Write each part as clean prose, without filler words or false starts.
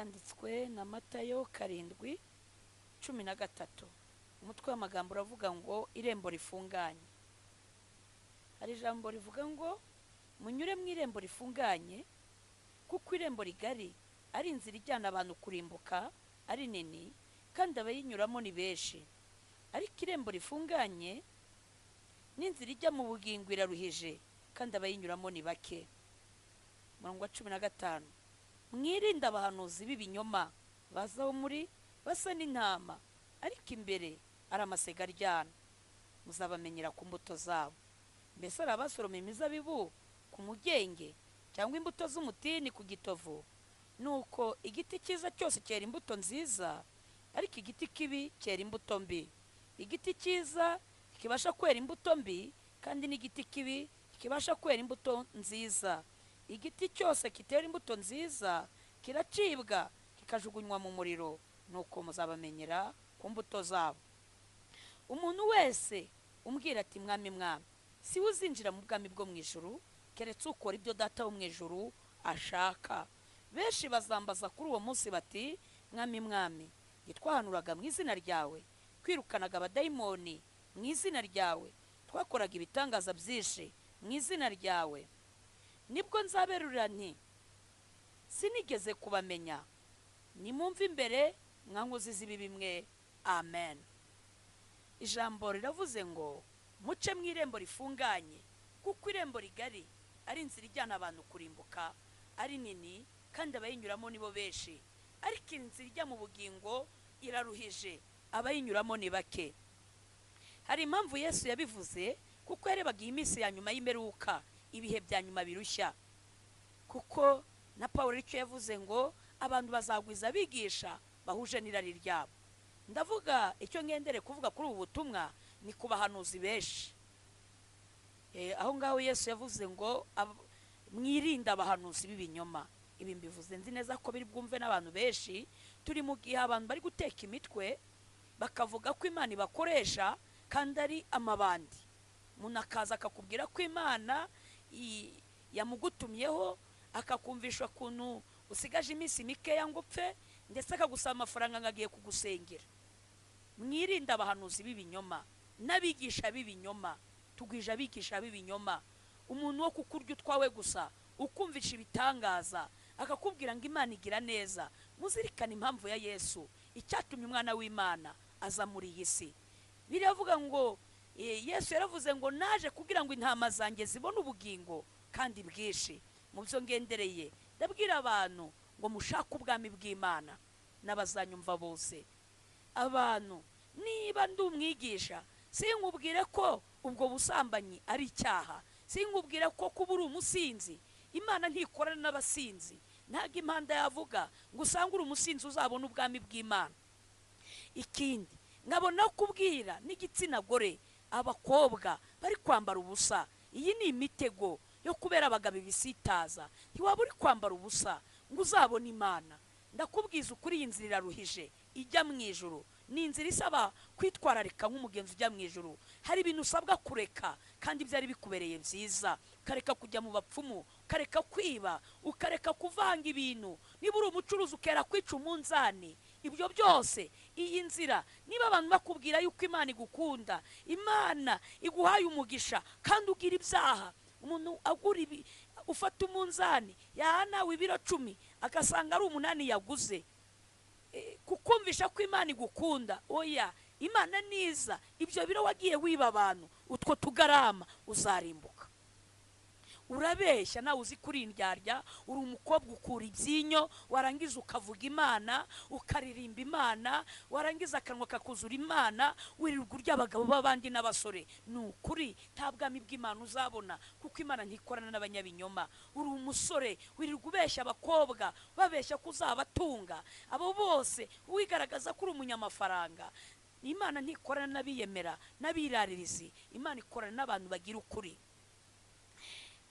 yanditswe na Matayo 7:13. Umutwe w'amagambo uravuga ngo irembo rifunganye. Hari ijambo rivuga ngo munyure mu irembo rifunganye, kuko irembo rigari ari inzira ijyana abantu kurimbuka, ari nini kandi abayinyuramo ni benshi. Ariko irembo rifunganye n'inzira ijya mu bugingo iraruhije, kandi abayinyuramo ni bake. Murongo wa 15. Mwirinde abahanuzi b'ibinyoma bazaho muri basa n'intama, ariko imbere ari amasega aryana. Muzabamenyera ku mbuto zabo. Mbese ari abasoroma imizabibu ku mugenge, cyangwa imbuto z'umutini ku gitovu? Nuko igiti cyiza cyose cyera imbuto nziza, ariko igiti kibi cyera imbuto mbi. Igiti cyiza kibasha kwera imbuto mbi, kandi n'igiti kibi kibasha kwera imbuto nziza. Igiti cyose kitera imbuto nziza kiracibwa kikajugunywa mu muriro. Nuko muzabamenyera ku mbuto zabo. Umuntu wese umbwira ati mwami mwami, si uzinjira mu bwami bwo mu ijuru, keretse ukora ibyo data wo mu ijuru ashaka. Benshi bazambaza kuri uwo munsi bati, mwami mwami, twahanuraga mu izina ryawe, twirukanaga abadayimoni mu izina ryawe, twakoraga ibitangaza byinshi mu izina ryawe. Nibwo nzaberurira nti, sinigeze kubamenya. Nimumve imbere mwankozi z'ibibi bimwe. Amen. Ijambo riravuze ngo muce mu irembo rifunganye, kuko irembo rigari ari inzira ijyana abantu kurimbuka, ari nini kandi abayinyuramo nibo benshi. Ariko inzira ijya mu bugingo iraruhije, abayinyuramo ni bake. Hari impamvu Yesu yabivuze, kuko yarebaga iminsi ya nyuma y'imperuka, ibihe bya nyuma birushya. Kuko na Pawulo icyo yavuze ngo abantu bazagwiza bigisha bahuje n'irari ryabo. Ndavuga icyo ngendere kuvuga kuri ubu butumwa ni ku bahanuzi benshi. Aho ngaho Yesu yavuze ngo mwirinde abahanuzi b'ibinyoma. Ibi mbivuze nzi neza ko biri bwumve n'abantu benshi. Turi mu gihe abantu bari guteka imitwe bakavuga ko Imana ibakoresha kandi ari amabandi. Umuntu akaza akakubwira ko Imana yamugutumyeho, akakumvisha kuntu usigaje iminsi mikeya ngo upfe, ndetse akagusaba amafaranga ngagiye kugusengera. Mwirinde abahanuzi b'ibinyoma n'abigisha b'ibinyoma. Tugwije abigisha b'ibinyoma. Umuntu wo kukurya utwawe gusa, ukumvisha ibitangaza, akakubwira ngo Imana igira neza. Muzirikane impamvu ya Yesu, icyatumye umwana w'Imana aza muri iyi si. Biravuga ngo Yesu yaravuze ngo naje kugira ngo intama zanjye zibone ubugingo kandi bwinshi. Mu byo ngendereye ndabwira abantu ngo mushake ubwami bw'Imana n'abazanyumva bose. Abantu niba ndi umwigisha, sinkubwire ko ubwo busambanyi ari icyaha, sinkubwire ko kuba uri umusinzi. Imana ntikorana n'abasinzi. Ntago impanda yavuga ngo usange uri umusinzi uzabona ubwami bw'Imana. Ikindi nkabona kubwira n'igitsina gore, abakobwa bari kwambara ubusa. Iyi ni imitego yo kubera abagabo ibisitaza. Ntiwaba uri kwambara ubusa ngo uzabone Imana. Ndakubwiza ukuri, iyi nzira iraruhije ijya mu ijuru. Ni inzira isaba kwitwararika nk'umugenzi ujya mu ijuru. Hari ibintu usabwa kureka kandi byari bikubereye byiza. Ukareka kujya mu bapfumu, ukareka kwiba, ukareka kuvanga ibintu. Niba uri umucuruzi ukera kwica umunzani. Ibyo byose, iyi nzira, niba abantu bakubwira yuko Imana igukunda, Imana iguhaye umugisha kandi ugira ibyaha, umuntu agura ufata umunzani yahanawe ibiro 10 agasanga ari 8 yaguze, kukumvisha ko Imana igukunda. Oya, Imana niza ibyo biro wagiye wiba abantu, utwo tugarama uzarimbuka. Urabeshya nawe uzi kuri indyarya, uri umukobwa ukura ibyinyo, warangiza ukavuga Imana, ukaririmba Imana, warangiza akanwa kakuzura Imana, wirirwa urya abagabo b'abandi n'abasore. Nukuri nta bwami bw'Imana uzabona, kuko Imana ntikorana n'abanyabinyoma. Uri umusore wirirwa ubeshya abakobwa, babeshya kuzabatunga. Abo bose wigaragaza ko uri umunyamafaranga. Imana ntikorana n'abiyemera n'abiraririzi. Imana ikorana n'abantu bagira ukuri.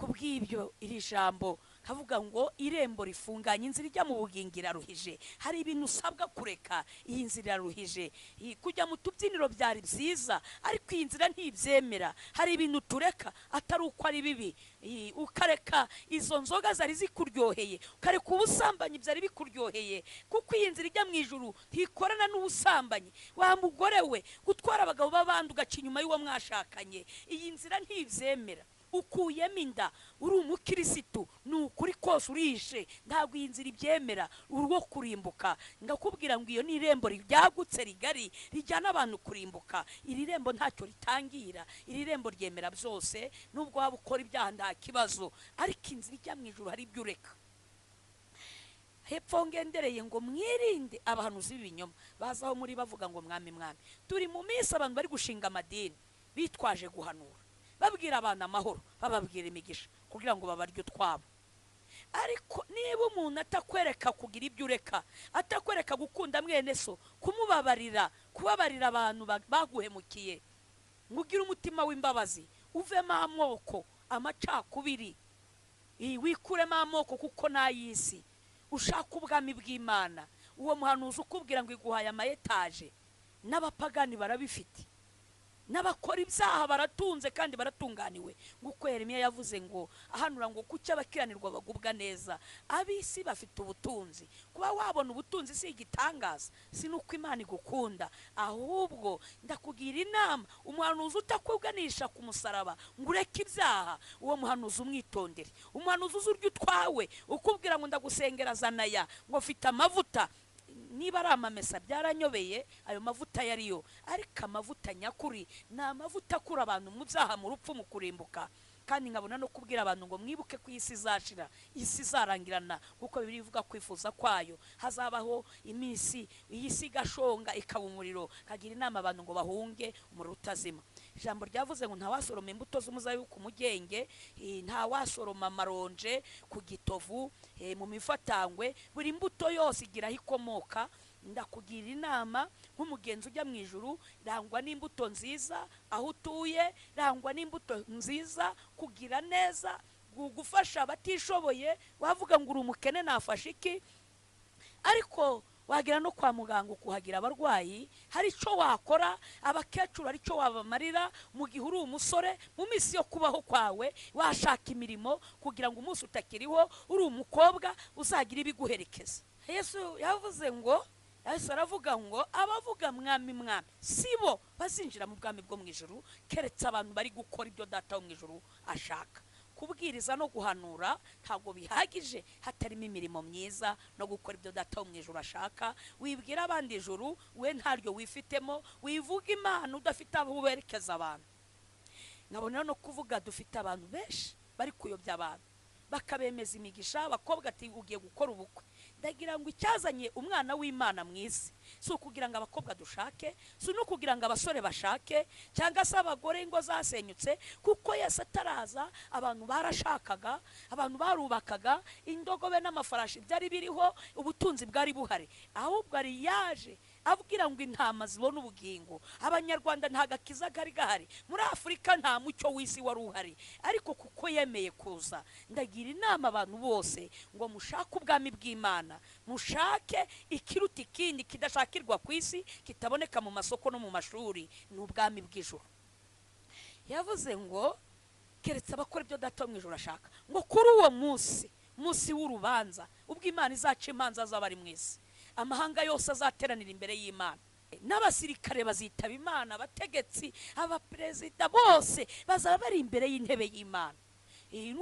Kubw'ibyo iri jambo havuga ngo irembo rifunganye, inzira ijya mu bugingo iraruhije, hari ibintu usabwa kureka, iyi nzira iraruhije. Kujya mu tubyiniro byari byiza, ariko iyi nzira ntibyemera. Hari ibintu tureka atari uko ari bibi, ukareka izo nzoga zari zikuryoheye, ukareka ubusambanyi byari bikuryoheye, kuko iyi nzira ijya mu ijuru ntikorana n'ubusambanyi. Wa mugore we gutwara abagabo b'abandi ugaca inyuma y'uwo mwashakanye, iyi nzira ntibyemera. Ukuyemo inda uri umukirisitu, ni ukuri kose urishe, ntabwo iyi nzira ibyemera, urwo kurimbuka. Ndakubwira ngo iyo ni irembo ryagutse rigari rijyana abantu kurimbuka. Iri rembo ntacyo ritangira, iri rembo ryemera byose, nubwo waba ukora ibyaha nta kibazo, ariko inzira ijya mu ijuru hari ibyo ureka. Hepfo ngendereye ngo mwirinde abahanuzi b'ibinyoma bazaho muri bavuga ngo mwami mwami. Turi mu minsi abantu bari gushinga amadini bitwaje guhanura, babwira abantu amahoro, bababwira imigisha kugira ngo babarye utwabo. Ariko niba umuntu atakwereka kugira ibyo ureka, atakwereka gukunda mwene so, kumubabarira, kubabarira abantu baguhemukiye, ngugire umutima w'imbabazi, uvemo amoko, amacakubiri, wikuremo amoko kuko n'ay'isi, ushaka ubwami bw'Imana. Uwo muhanuzi ukubwira ngo iguhaye amayetaje, n'abapagani barabifite, n'abakora ibyaha baratunze kandi baratunganiwe. Nguko Yeremiya yavuze ngo ahanura ngo kuki abakiranirwa bagubwa neza, ab'isi bafite ubutunzi. Kuba wabona ubutunzi si igitangaza, si nuko Imana igukunda, ahubwo ndakugira inama, umuhanuzi utakuganisha ku musaraba ngo ureke ibyaha, uwo muhanuzi umwitondere. Umuhanuzi uzurya utwawe ukubwira ngo ndagusengera zanaya, ngo mfite amavuta, niba ari amamesa byaranyobeye, ayo mavuta yariyo, ariko amavuta nyakuri ni amavuta akura abantu mu byaha, mu rupfu, mu kurimbuka. Kandi nkabona no kubwira abantu ngo mwibuke ko isi izashira, isi izarangirana, kuko Bibiliya ivuga kwifuza kwayo hazabaho iminsi iyi si igashonga ikaba umuriro. Kagira inama abantu ngo bahunge umuriro utazima. Ijambo ryavuze ngo nta wasoroma imbuto z'umuzabibu ku mugenge, nta wasoroma amaronje ku gitovu, mu mifatangwe. Buri mbuto yose igira aho ikomoka. Ndakugira inama nk'umugenzi ujya mu ijuru, rangwa n'imbuto nziza aho utuye, rangwa n'imbuto nziza, kugira neza, gufasha abatishoboye. Wavuga ngo uri umukene nafashe iki? Ariko wagera no kwa muganga ukuhagira abarwayi, hari icyo wakora. Abakecuru hari icyo wabamarira mu gihe uri umusore, mu minsi yo kubaho kwawe washaka imirimo kugira ngo umunsi utakiriho uri umukobwa uzagira ibiguherekeza. Yesu yavuze ngo, Yesu aravuga ngo abavuga mwami mwami sibo bazinjira mu bwami bwo mu ijuru, keretse abantu bari gukora ibyo Data wo mu ijuru ashaka. Kubwiriza no guhanura ntabwo bihagije hatarimo imirimo myiza no gukora ibyo Data wo mu ijuru ashaka. Wibwira abandi ijuru, we ntaryo wifitemo, wivuga Imana udafite aho uberekeza abantu. Nkabona no kuvuga dufite abantu benshi bari kuyobya abantu, bakabemeza imigisha. Abakobwa ati ugiye gukora ubukwe, ndagira ngo icyazanye umwana w'Imana mu isi si ukugira ngo abakobwa dushake, si no kugira ngo abasore bashake, cyangwa se abagore ingo zasenyutse. Kuko Yesu ataraza abantu barashakaga, abantu barubakaga, indogobe n'amafarashi byari biriho, ubutunzi bwari buhari. Ahubwo ari yaje abwira ngo intama zibona ubugingo. Abanyarwanda nta gakiza kari gahari, muri Afurika nta mucyo w'isi wari uhari, ariko kuko yemeye kuza, ndagira inama abantu bose ngo mushake ubwami bw'Imana, mushake ikiruta ikindi kidashakirwa ku isi, kitaboneka mu masoko no mu mashuri, ni ubwami bw'ijuru. Yavuze ngo keretse abakora ibyo Data wo mu ijuru ashaka, ngo kuri uwo munsi w'urubanza, ubwo Imana izaca imanza z'abari mu isi, amahanga yose azateranira imbere y'Imana, n'abasirikare bazitaba Imana, abategetsi, abaperezida bose bazaba bari imbere y'intebe y'Imana.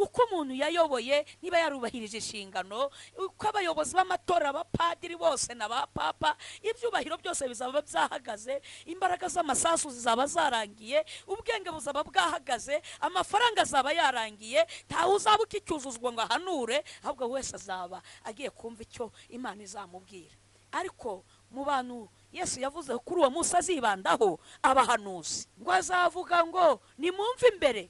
Uko umuntu yayoboye, niba yarubahirije inshingano, uko abayobozi b'amatora, abapadiri bose n'abapapa, ibyubahiro byose bizaba byahagaze, imbaraga z'amasasu zizaba zarangiye, ubwenge buzaba bwahagaze, amafaranga azaba yarangiye, ntawe uzaba ukicyuzuzwa ngo ahanure, ahubwo wese azaba agiye kumva icyo Imana izamubwira. Ariko mu bantu Yesu yavuze kuri uwo munsi azibandaho, abahanuzi, ngo azavuga ngo nimumve imbere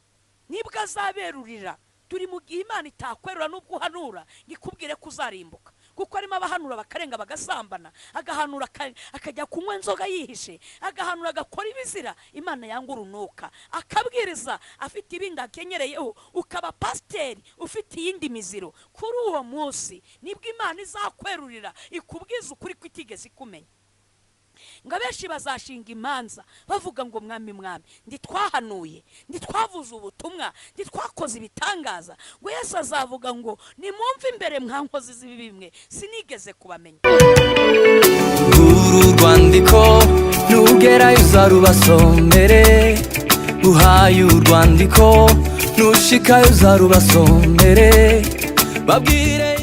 nibwo azaberurira. Turi mu gihe Imana itakwerura n'ubwo uhanura ngikubwire ko uzarimbuka, kuko arimo abahanura bakarenga bagasambana, agahanura akajya kunywa inzoga yihishe, agahanura agakora ibizira, Imana yanga urunuka, akabwiriza afite ibindi akenyereyeho, ukaba pasiteri ufite iyindi miziro. Kuri uwo munsi nibwo Imana izakwerurira ikubwiza ukuri ko itigeze ikumenya. Ngo abenshi bazashinga imanza bavuga ngo mwami mwami, nditwahanuye, nditwavuze ubutumwa, nditwakoze ibitangaza. Ngo Yesu azavuga ngo nimumve imbere mwankozi z'ibibi mwe, sinigeze kubamenya. Uru rwandiko nugerayo uzarubasomere, uhaye urwandiko nushikayo uzarubasomere, babwire